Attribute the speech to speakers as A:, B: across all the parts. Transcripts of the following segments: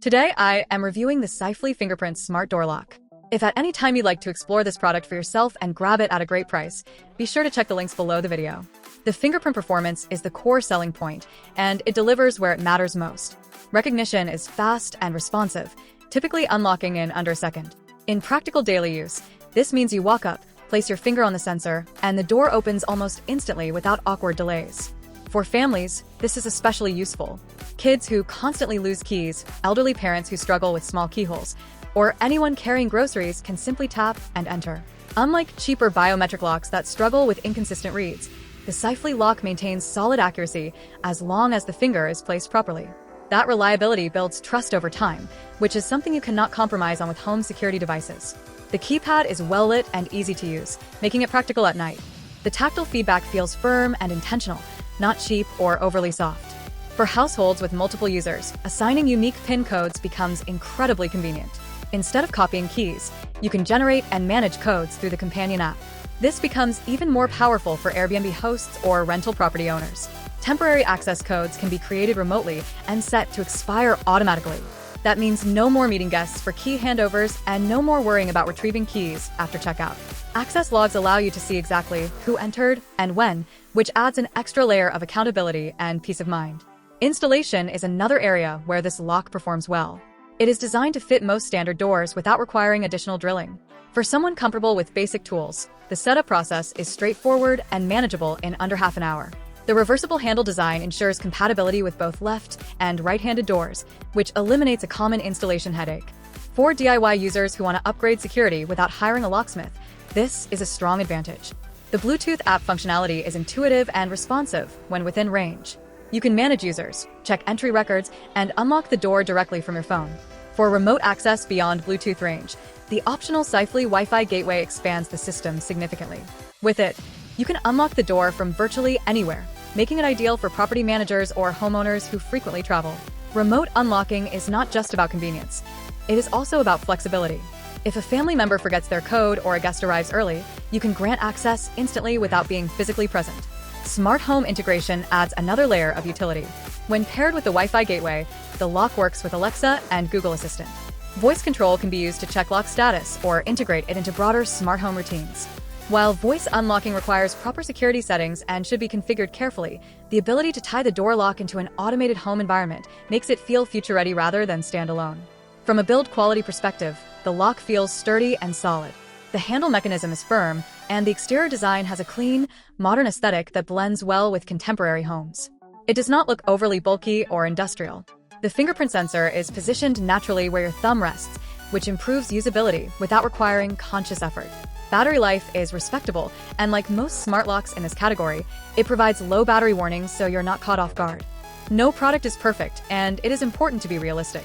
A: Today, I am reviewing the Sifely Fingerprint Smart Door Lock. If at any time you'd like to explore this product for yourself and grab it at a great price, be sure to check the links below the video. The fingerprint performance is the core selling point, and it delivers where it matters most. Recognition is fast and responsive, typically unlocking in under a second. In practical daily use, this means you walk up, place your finger on the sensor, and the door opens almost instantly without awkward delays. For families, this is especially useful. Kids who constantly lose keys, elderly parents who struggle with small keyholes, or anyone carrying groceries can simply tap and enter. Unlike cheaper biometric locks that struggle with inconsistent reads, the Sifely lock maintains solid accuracy as long as the finger is placed properly. That reliability builds trust over time, which is something you cannot compromise on with home security devices. The keypad is well lit and easy to use, making it practical at night. The tactile feedback feels firm and intentional, not cheap or overly soft. For households with multiple users, assigning unique PIN codes becomes incredibly convenient. Instead of copying keys, you can generate and manage codes through the companion app. This becomes even more powerful for Airbnb hosts or rental property owners. Temporary access codes can be created remotely and set to expire automatically. That means no more meeting guests for key handovers and no more worrying about retrieving keys after checkout. Access logs allow you to see exactly who entered and when, which adds an extra layer of accountability and peace of mind. Installation is another area where this lock performs well. It is designed to fit most standard doors without requiring additional drilling. For someone comfortable with basic tools, the setup process is straightforward and manageable in under half an hour. The reversible handle design ensures compatibility with both left and right-handed doors, which eliminates a common installation headache. For DIY users who want to upgrade security without hiring a locksmith, this is a strong advantage. The Bluetooth app functionality is intuitive and responsive when within range. You can manage users, check entry records, and unlock the door directly from your phone. For remote access beyond Bluetooth range, the optional Sifely Wi-Fi gateway expands the system significantly. With it, you can unlock the door from virtually anywhere, making it ideal for property managers or homeowners who frequently travel. Remote unlocking is not just about convenience. It is also about flexibility. If a family member forgets their code or a guest arrives early, you can grant access instantly without being physically present. Smart home integration adds another layer of utility. When paired with the Wi-Fi gateway, the lock works with Alexa and Google Assistant. Voice control can be used to check lock status or integrate it into broader smart home routines. While voice unlocking requires proper security settings and should be configured carefully, the ability to tie the door lock into an automated home environment makes it feel future-ready rather than standalone. From a build quality perspective, the lock feels sturdy and solid. The handle mechanism is firm, and the exterior design has a clean, modern aesthetic that blends well with contemporary homes. It does not look overly bulky or industrial. The fingerprint sensor is positioned naturally where your thumb rests, which improves usability without requiring conscious effort. Battery life is respectable, and like most smart locks in this category, it provides low battery warnings so you're not caught off guard. No product is perfect, and it is important to be realistic.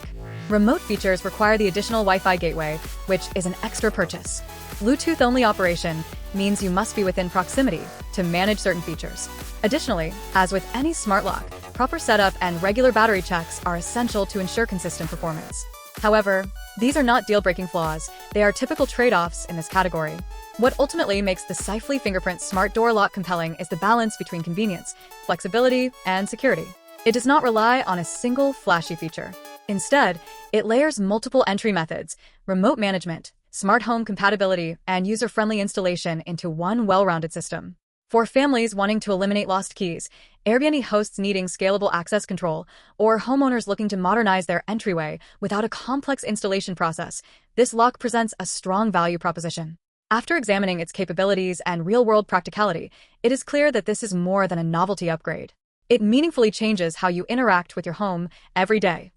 A: Remote features require the additional Wi-Fi gateway, which is an extra purchase. Bluetooth-only operation means you must be within proximity to manage certain features. Additionally, as with any smart lock, proper setup and regular battery checks are essential to ensure consistent performance. However, these are not deal-breaking flaws, they are typical trade-offs in this category. What ultimately makes the Sifely Fingerprint Smart Door Lock compelling is the balance between convenience, flexibility, and security. It does not rely on a single flashy feature. Instead, it layers multiple entry methods, remote management, smart home compatibility, and user-friendly installation into one well-rounded system. For families wanting to eliminate lost keys, Airbnb hosts needing scalable access control, or homeowners looking to modernize their entryway without a complex installation process, this lock presents a strong value proposition. After examining its capabilities and real-world practicality, it is clear that this is more than a novelty upgrade. It meaningfully changes how you interact with your home every day.